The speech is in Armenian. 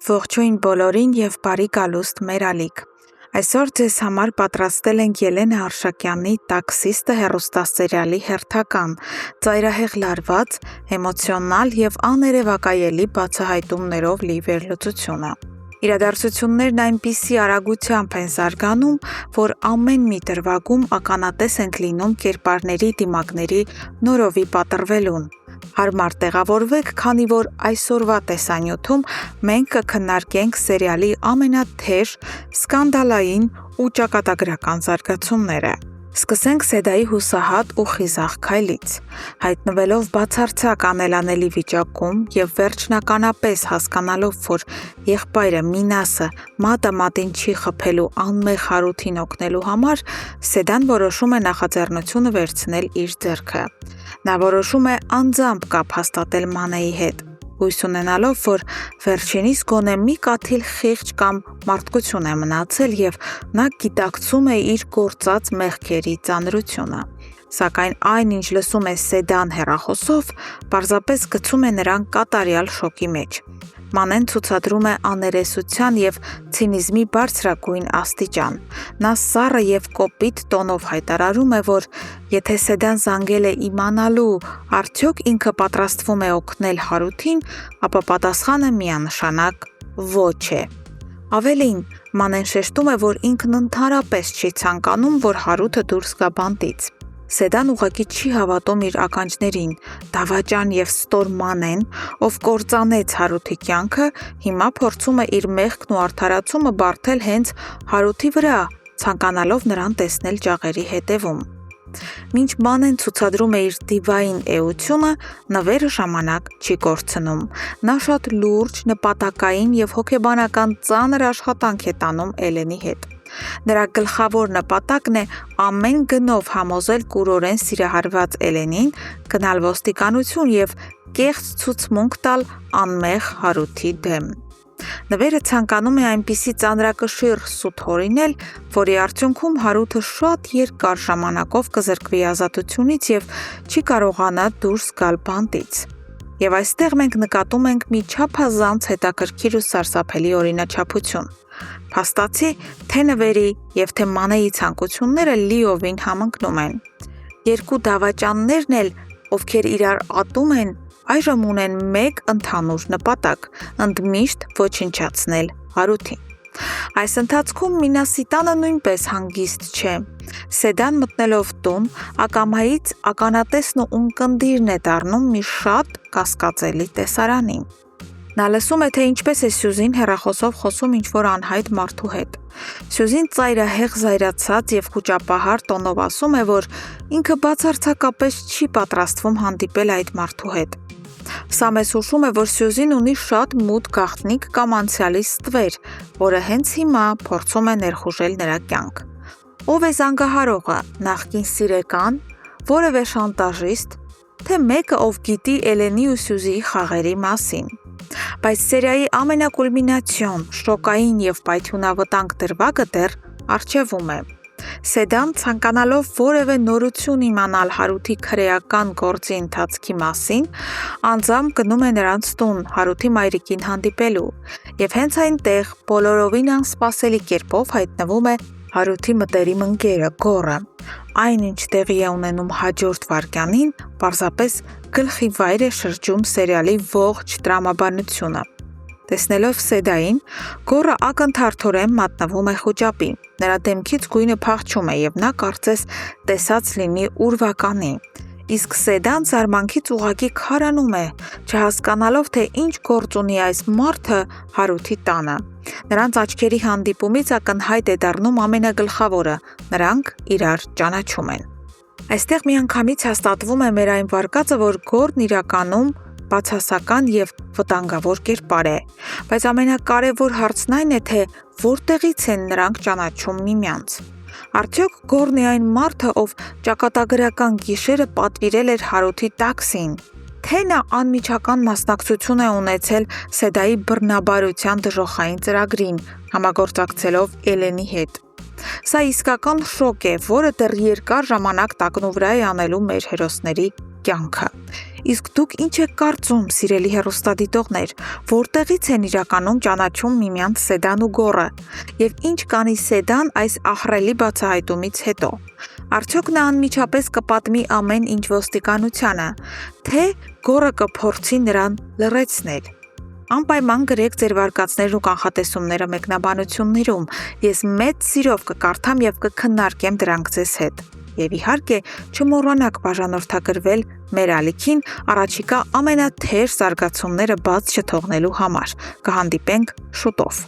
Ողջույն բոլորին եւ բարի գալուստ մեր ալիք։ Այսօր ձեզ համար պատրաստել ենք Ելենա Արշակյանի «Տաքսիստը» հեռուստասերիալի հերթական, ծայրահեղ լարված, էմոցիոնալ եւ աներևակայելի բացահայտումներով լի վերլուծությունը։ Իրադարձություններն այնպիսի արագությամբ են զարգանում, որ ամեն մի դրվագում ականատես ենք լինում կերպարների դիմակների նորովի պատռվելուն։ Հարմար տեղավորվեք, քանի որ այսօրվա տեսանյութում մենք կքննարկենք սերիալի ամենաթեժ, սկանդալային ու ճակատագրական զարգացումները։ Սկսենք Սեդայի հուսահատ ու խիզախ քայլից։ Հայտնվելով բացարձակ անելանելի վիճակում եւ վերջնականապես հասկանալով, որ եղբայրը Մինասը մատը մատին չի խփելու անմեղ Հարութին օգնելու համար, Սեդան որոշում է նախաձեռնությունը վերցնել իր ձեռքը։ Նա որոշում է անձամբ կապ հաստատել Մանեի հետ, հույս ունենալով, որ վերջինիս գոնե մի կաթիլ խիղճ կամ մարդկություն է մնացել եւ նա գիտակցում է իր գործած մեղքերի ծանրությունը։ Սակայն այն, ինչ լսում է Սեդան հեռախոսով, պարզապես գցում է նրան կատարյալ շոկի մեջ։ Մանեն ցուցադրում է աներեսության եւ ցինիզմի բարձրագույն աստիճան։ Նա սառը եւ կոպիտ տոնով հայտարարում է, որ եթե Սեդան զանգել է իմանալու, արդյոք ինքը պատրաստվում է օգնել Հարութին, ապա պատասխանը միանշանակ ոչ է։ Ավելին, Մանեն շեշտում է, որ ինքն ընդհանրապես չի ցանկանում, որ Հարութը դուրս գա բանտից։ Սեդան ուղղակի չի հավատում իր ականջներին։ Դավաճան եւ ստոր Մանեն, ով կործանեց Հարութի կյանքը, հիմա փորձում է իր մեղքն ու արդարացումը բարթել հենց Հարութի վրա, ցանկանալով նրան տեսնել ջաղերի հետևում։ Մինչ Մանեն ցուցադրում է իր դիվային էությունը, նվերը ժամանակ չի կորցնում։ Նա շատ լուրջ, նպատակային եւ հոգեբանական ծանր աշխատանք է տանում Էլենի հետ։ Նրա գլխավոր նպատակն է ամեն գնով համոզել կուրորեն սիրահարված Էլենին գնալ ոստիկանություն եւ կեղծ ցուցմունք տալ անմեղ Հարութի դեմ։ Նվերը ցանկանում է այնպիսի ծանրակշիռ սուտ հորինել, որի արդյունքում Հարութը շատ երկար ժամանակով կզրկվի ազատությունից եւ չի կարողանա դուրս գալ բանտից։ Եվ այստեղ մենք նկատում ենք մի չափազանց հետաքրքիր ու սարսափելի օրինաչափություն։ Փաստացի, թե նվերի եւ թե Մանեի ցանկությունները լիովին համընկնում են։ Երկու դավաճաններն էլ, ովքեր իրար ատում են, այժմ ունեն մեկ ընդհանուր նպատակ՝ ընդմիշտ ոչնչացնել Հարութին։ Այս ընթացքում Մինասի տանը նույնպես հանգիստ չէ։ Սեդան մտնելով տուն, ակամայից ականատեսն ու ունկնդիրն է դառնում մի շատ կասկածելի տեսարանի։ Նա լսում է, թե ինչպես է Սյուզին հեռախոսով խոսում ինչ-որ անհայտ մարդու հետ։ Սյուզին ծայրահեղ զայրացած եւ խուճապահար տոնով ասում է, որ ինքը բացարձակապես չի պատրաստվում հանդիպել այդ մարդու հետ։ Սա մեզ հուշում է, որ Սյուզին ունի շատ մութ գաղտնիք կամ անցյալի ստվեր, որը հենց հիմա փորձում է ներխուժել նրա կյանք։ Ով է զանգահարողը, նախկին սիրեկան, որևէ շանտաժիստ, թե մեկը, ով գիտի Էլենի ու Սյուզիի խաղերի մասին։ Բայց սերիայի ամենակուլմինացիոն, շոկային եւ պայթյունավտանգ դրվագը դեռ առջևում է։ Սեդան, ցանկանալով որևէ նորություն իմանալ Հարութի քրեական գործի ընթացքի մասին, անձամբ գնում է նրանց տուն Հարութի մայրիկին հանդիպելու, եւ հենց այնտեղ բոլորովին անսպասելի կերպով հայտնվում է Հարութի մտերիմ ընկերը Գոռը։ Այն, ինչ տեղի է ունենում հաջորդ վայրկյանին, պարզապես գլխի վայր է շրջում սերիալի ողջ տրամաբանությունը։ Տեսնելով Սեդային, Գոռը ակնթարթորեն մատնվում է խուճապի։ Նրա դեմքից գույնը փախչում է եւ նա կարծես տեսած լինի ուրվականի։ Իսկ Սեդան զարմանքից ուղղակի քարանում է, չհասկանալով, թե ինչ գործ ունի այս մարդը Հարութի տանը։ Նրանց աչքերի հանդիպումից ակնհայտ է դառնում ամենագլխավորը՝ նրանք իրար ճանաչում են։ Այստեղ միանգամից հաստատվում է մեր այն վարկածը, որ Գոռն իրականում բացասական եւ վտանգավոր կերպար է, բայց ամենակարևոր հարցն այն է, թե որտեղից են նրանք ճանաչում միմյանց։ Արդյոք Գոռն է այն մարդը, ով ճակատագրական գիշերը պատվիրել էր Հարութի տաքսին, թե նա անմիջական մասնակցություն է ունեցել Սեդայի բռնաբարության դժոխային ծրագրին, համագործակցելով Էլենի հետ։ Սա իսկական շոկ է, որը դեռ երկար ժամանակ տակնուվրա է անելու մեր հերոսների կյանքը։ Իսկ դուք ինչ եք կարծում, սիրելի հեռուստադիտողներ, որտեղից են իրականում ճանաչում միմյանց Սեդան ու Գոռը, եւ ինչ կանի Սեդան այս ահռելի բացահայտումից հետո։ Արդյոք նա անմիջապես կպատմի ամեն ինչ ոստիկանությանը, թե Գոռը կփորձի նրան լռեցնել։ Անպայման գրեք ձեր վարկածներն ու կանխատեսումները մեկնաբանություններում, ես մեծ սիրով կկարդամ եւ կքննարկեմ դրանք ձեզ հետ։ Եվ իհարկե չմոռանաք բաժանորդագրվել մեր ալիքին առաջիկա ամենաթեժ զարգացումները բաց չթողնելու համար։ Կհանդիպենք շուտով։